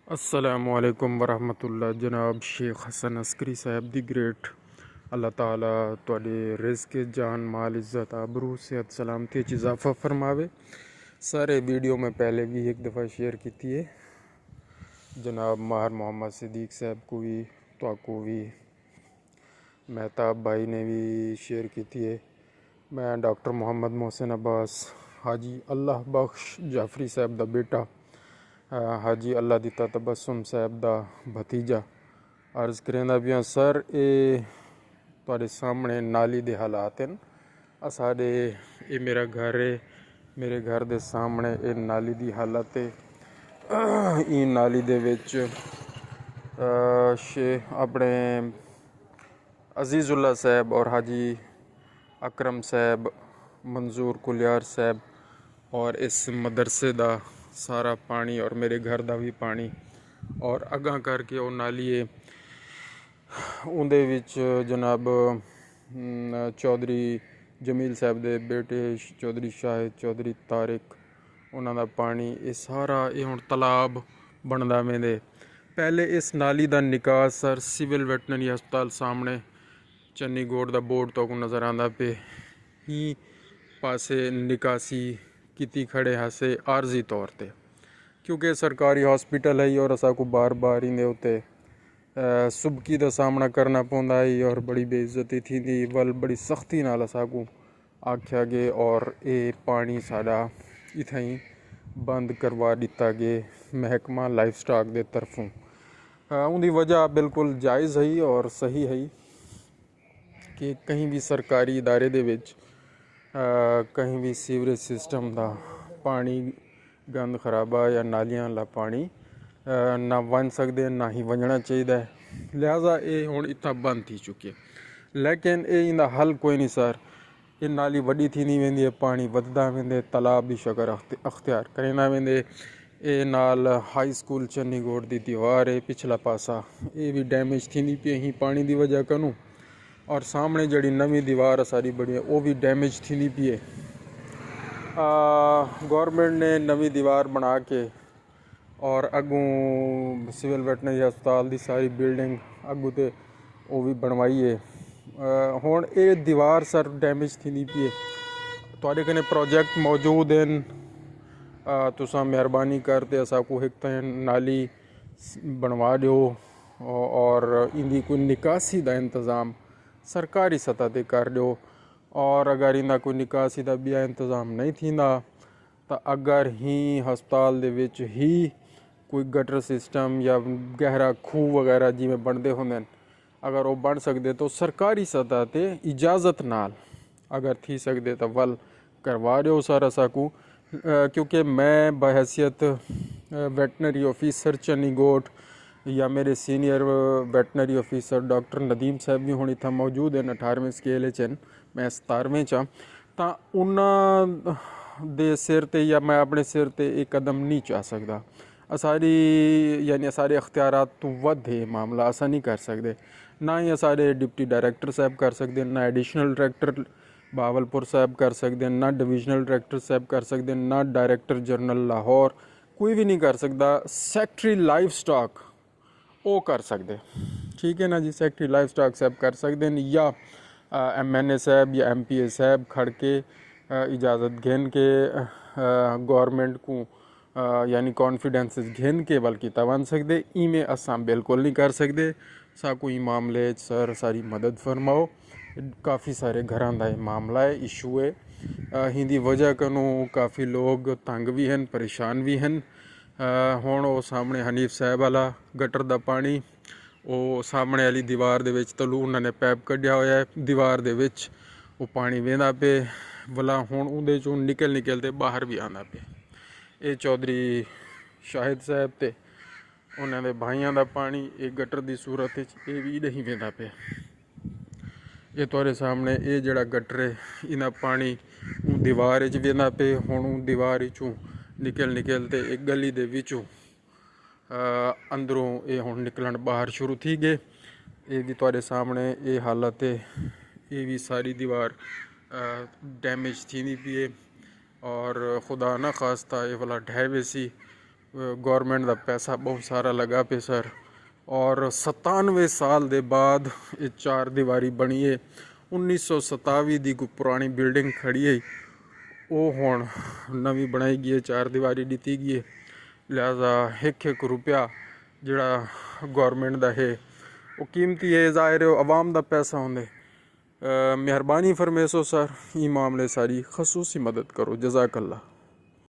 अस्सलामुअलैकुम वरहमतुल्लाह। जनाब शेख हसन अस्करी साहब दी ग्रेट अल्लाह ताला तुहाडे रिज़्क़ जान माल इज़्ज़त आबरू सेहत सलामती च इजाफ़ा फरमावे। सारे वीडियो में पहले भी एक दफ़ा शेयर की है। जनाब माहर मोहम्मद सिद्दीक साहब को भी तो भी मेहताब भाई ने भी शेयर की है। मैं डॉक्टर मोहम्मद मोहसिन अब्बास हाजी अल्लाह बख्श जाफरी साहब दा बेटा हाजी अल्लाह दिता तबस्सुम साहब दा भतीजा अर्ज़ करेंदा पिया सर ये तुहाडे सामने नाली दे हालात हैं। साढ़े ये मेरा घर है, मेरे घर दे सामने ये नाली दी हालत है। ई नाली दे विच अपने अजीज़ुल्ला साहब और हाजी अकरम साहब मंजूर कुलियार साहब और इस मदरसे दा सारा पानी और मेरे घर दा भी पानी और अगां करके वो नाली है उहदे विच जनाब चौधरी जमील साहब दे बेटे चौधरी शाहिद चौधरी तारिक उन्हां दा पानी ये सारा ये हुण तलाब बनदा वेंदे। पहले इस नाली दा निकास सर सिविल वैटनरी हस्पताल सामने चन्नी गोड़ दा बोर्ड तो नज़र आंदा पे ही पासे निकासी की खड़े हासे आर्जी तौर पर क्योंकि सरकारी हॉस्पिटल है और असा को बार बार इंदे उत्ते सुबकी का सामना करना पौंदा है और बड़ी बेइज्जती थी वल बड़ी सख्ती नाल असा को आख्या गए और ये पानी साड़ा इथाई बंद करवा दिता गए महकमा लाइफ स्टॉक के तरफों। उनकी वजह बिल्कुल जायज़ है और सही है कि कहीं भी सरकारी इदारे दे विच कहीं भी सीवरेज सिस्टम का पानी गंद खराबा या नालियां ला पानी ना वन सकते ना ही वजना चाहिए। लिहाजा ये हुण इतना बंद थी चुकी है लेकिन ये इंदा हल कोई नहीं सर। ये नाली वड्डी थींदी वेंदी है पानी वधदा वेंदे तालाब भी शक्ल अख्तियार करेंदा वेंदे। ये नाल हाई स्कूल चन्नी गोड़ दी दीवार है पिछला पासा ये भी डैमेज थींदी पई ही पानी की वजह कनू और सामने जड़ी नवी दीवार सारी बड़ी है वो भी डैमेज थींदी पई है। गवर्नमेंट ने नवी दीवार बना के और अगों सिविल वैटनरी हस्पताल की सारी बिल्डिंग अगू तो वो भी बनवाई है। हुण ये दीवार सर डैमेज थी पई है तुहाडे कने प्रोजेक्ट मौजूद हैं तुसा मेहरबानी करते असा को एक तो नाली बनवा दो और इनकी कोई निकासी का इंतज़ाम सरकारी सतह पर कर दो और अगर इनका कोई निकासी का बिया इंतज़ाम नहीं थींदा तो अगर ही हस्पताल दे विच ही कोई गटर सिस्टम या गहरा खूह वगैरह जिमें बनते होंगे अगर वो बन सकते तो सरकारी सतह पर इजाज़त नाल अगर थी सकते तो वल करवा दो सर असा को। क्योंकि मैं बहैसियत वेटनरी ऑफिसर चन्नी गोठ या मेरे senior veterinary officer doctor Nadeem साहब भी हुण इत्थे मौजूद हैं 18वें स्केल च मैं 17वें च तां उन्हां दे सिर ते या मैं अपने सिर ते एक कदम नहीं चा सकदा। सारी यानी सारे अख्तियारात तो वध है मामला असा नहीं कर सकते ना ही सारे डिप्टी डायरैक्टर साहब कर सकते ना एडिशनल डायरैक्टर बावलपुर साहब कर सकते ना डिविजनल डायरैक्टर साहब कर सकते ना डायरैक्टर जनरल लाहौर कोई भी नहीं कर सकता। सैकटरी लाइफ स्टॉक वो कर सकते ठीक है ना जी। सैकटरी लाइफ स्टॉक साहब कर सकते हैं या MNA साहब या MPA साहब खड़ के इजाज़त घेन के गवर्नमेंट को यानी कॉन्फिडेंस घेन के बल्कि तवन सकते इमें असां बिल्कुल नहीं कर सकते। सा कोई मामले सर सारी मदद फरमाओ काफ़ी सारे घरों का मामला है इशू है हिंदी वजह कनू काफ़ी लोग तंग भी हैं परेशान भी हैं। हुण वो सामने हनीफ साहब वाला गटर का पानी वो सामने वाली दीवार दे विच तलू उन्होंने पैप कढ़िया होया है दीवार दे विच वो पानी वेंदा पे भला हुण उहदे चों निकल ते बाहर भी आंदा पे। ये चौधरी शाहिद साहब ते उन्होंने भाइयों का पानी एक गटर की सूरत ये भी नहीं वेंदा पे। ये तुहाडे सामने ये जड़ा गटर है इना पानी दीवार च वेंदा पे हुण दीवार चों निकल ते एक गली दे विचों अंदरों ये हुण निकलन बाहर शुरू थी गए। ये भी तुहाडे सामने ये हालत है ये भी सारी दीवार डैमेज थी पई है और खुदा ना खास्ता ये वाला ढह वैसी गवर्नमेंट का पैसा बहुत सारा लगा पे सर। और 97 साल के बाद ये 4 दीवारी बनी है। 1927 की कोई पुरानी बिल्डिंग खड़ी है, वो हुण नवी बनाई गई है, 4 दीवारी दी गई है। लिहाजा एक रुपया जिहड़ा गवर्नमेंट का है वो कीमती है, ज़ाहिर है आवाम का पैसा होंदे। मेहरबानी फरमेसो सर, ई मामले सारी खसूसी मदद करो। जज़ाकल्ला।